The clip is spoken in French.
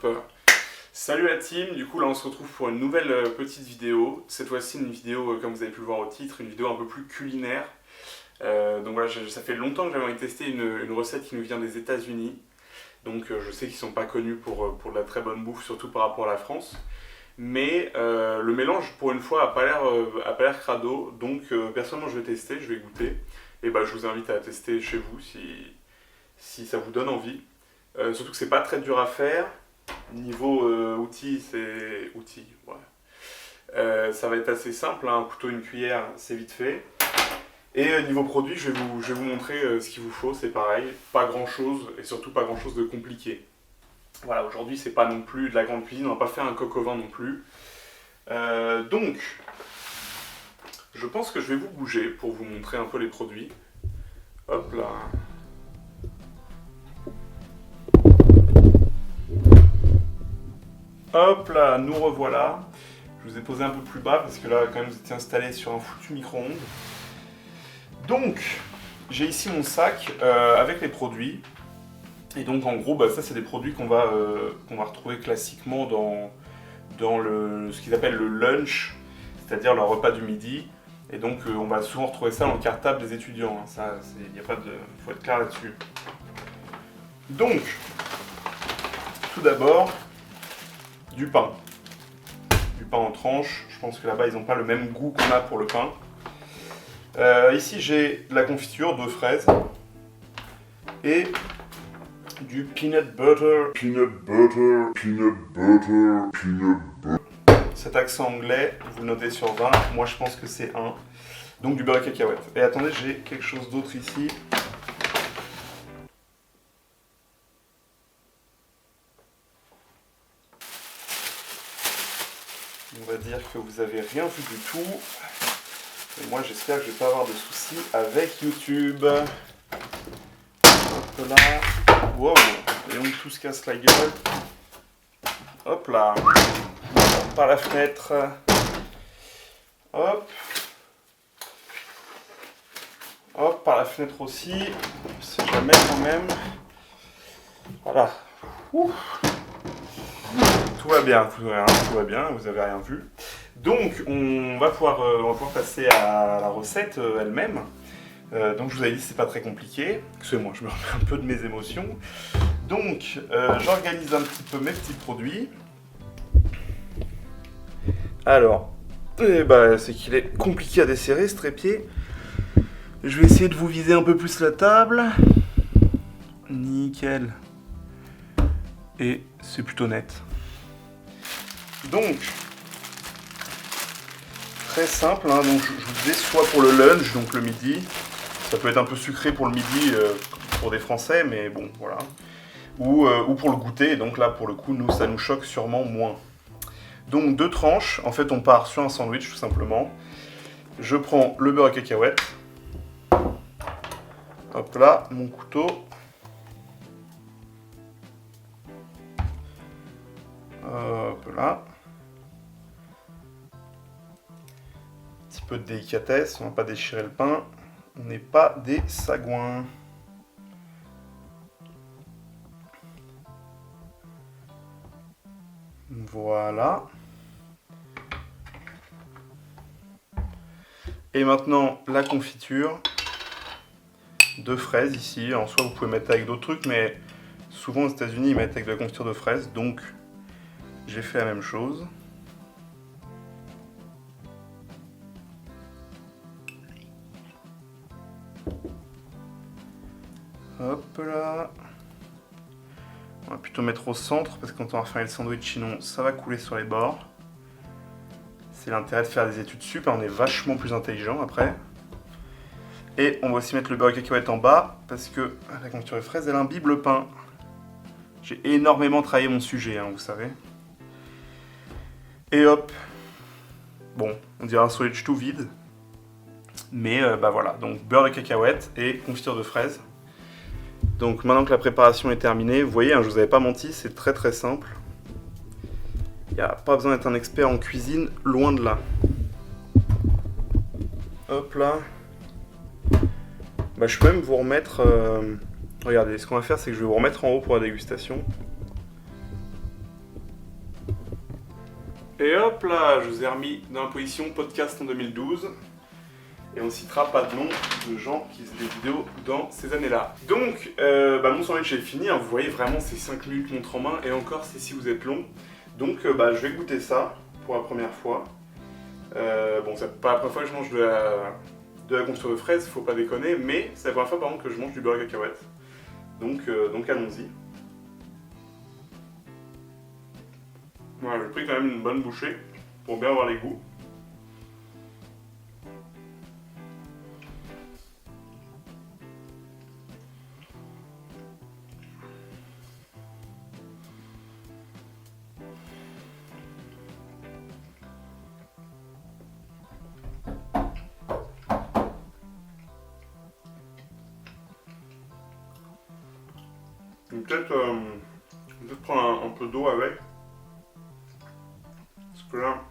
Hop. Salut la team, du coup là on se retrouve pour une nouvelle petite vidéo. Cette fois-ci une vidéo, comme vous avez pu le voir au titre, une vidéo un peu plus culinaire. Donc voilà, ça fait longtemps que j'avais envie de tester une recette qui nous vient des États-Unis. Donc je sais qu'ils sont pas connus pour de la très bonne bouffe, surtout par rapport à la France. Mais le mélange pour une fois a pas l'air crado, donc personnellement je vais tester, je vais goûter. Et bah je vous invite à tester chez vous si ça vous donne envie. Surtout que c'est pas très dur à faire. Niveau outils, ça va être assez simple, hein. Un couteau, une cuillère, c'est vite fait. Et niveau produit, je vais vous montrer ce qu'il vous faut, c'est pareil, pas grand chose et surtout pas grand chose de compliqué. Voilà, aujourd'hui c'est pas non plus de la grande cuisine, on va pas faire un coq au vin non plus. Donc, je pense que je vais vous bouger pour vous montrer un peu les produits. Hop là. Hop là, nous revoilà. Je vous ai posé un peu plus bas parce que là, quand même, vous étiez installé sur un foutu micro-ondes. Donc, j'ai ici mon sac avec les produits. Et donc, en gros, ça, c'est des produits qu'on va retrouver classiquement dans ce qu'ils appellent le lunch, c'est-à-dire leur repas du midi. Et donc, on va souvent retrouver ça dans le cartable des étudiants. Hein. Ça, faut être clair là-dessus. Donc, tout d'abord, du pain en tranches. Je pense que là-bas ils n'ont pas le même goût qu'on a pour le pain. Ici j'ai de la confiture de fraises et du peanut butter. Cet accent anglais, vous le notez sur 20, moi je pense que c'est 1. Donc du beurre et cacahuètes. Et attendez, j'ai quelque chose d'autre ici. On va dire que vous avez rien vu du tout. Et moi j'espère que je vais pas avoir de soucis avec YouTube. Hop là. Wow. Et on tout se casse la gueule. Hop là. Par la fenêtre. Hop. Hop, par la fenêtre aussi. On sait jamais quand même. Voilà. Ouh. Tout va bien, vous avez rien vu. Donc on va pouvoir passer à la recette elle-même. Donc je vous avais dit c'est pas très compliqué. Excusez-moi, je me remets un peu de mes émotions. Donc j'organise un petit peu mes petits produits. Alors, c'est qu'il est compliqué à desserrer ce trépied. Je vais essayer de vous viser un peu plus la table. Nickel. Et c'est plutôt net. Donc, très simple, hein, donc je vous disais, soit pour le lunch, donc le midi, ça peut être un peu sucré pour le midi, pour des Français, mais bon, voilà, ou pour le goûter, donc là, pour le coup, nous, ça nous choque sûrement moins. Donc, 2 tranches, en fait, on part sur un sandwich, tout simplement. Je prends le beurre à cacahuètes, hop là, mon couteau. Hop là. Un petit peu de délicatesse, on va pas déchirer le pain. On n'est pas des sagouins. Voilà. Et maintenant, la confiture de fraises ici. En soi, vous pouvez mettre avec d'autres trucs, mais souvent aux États-Unis, ils mettent avec de la confiture de fraises, donc j'ai fait la même chose. Hop là. On va plutôt mettre au centre parce que quand on va faire le sandwich, sinon ça va couler sur les bords. C'est l'intérêt de faire des études sup, on est vachement plus intelligent après. Et on va aussi mettre le beurre et cacahuètes en bas parce que la confiture de fraises elle imbibe le pain. J'ai énormément travaillé mon sujet, hein, vous savez. Et hop. Bon, on dirait un sandwich tout vide. Mais voilà, donc beurre et cacahuètes et confiture de fraises. Donc maintenant que la préparation est terminée, vous voyez, hein, je vous avais pas menti, c'est très très simple. Il n'y a pas besoin d'être un expert en cuisine, loin de là. Hop là. Je peux même vous remettre... Regardez, ce qu'on va faire, c'est que je vais vous remettre en haut pour la dégustation. Et hop là, je vous ai remis dans la position podcast en 2012. Et on ne citera pas de nom de gens qui faisaient des vidéos dans ces années-là. Donc, mon sandwich est fini. Hein, vous voyez vraiment ces 5 minutes montre en main. Et encore, c'est si vous êtes long. Donc, je vais goûter ça pour la première fois. Bon, c'est pas la première fois que je mange de la confiture de fraises, faut pas déconner. Mais c'est la première fois par contre que je mange du beurre à cacahuètes. Donc allons-y. Voilà, j'ai pris quand même une bonne bouchée pour bien avoir les goûts. Peut-être prendre un peu d'eau avec. Parce que là,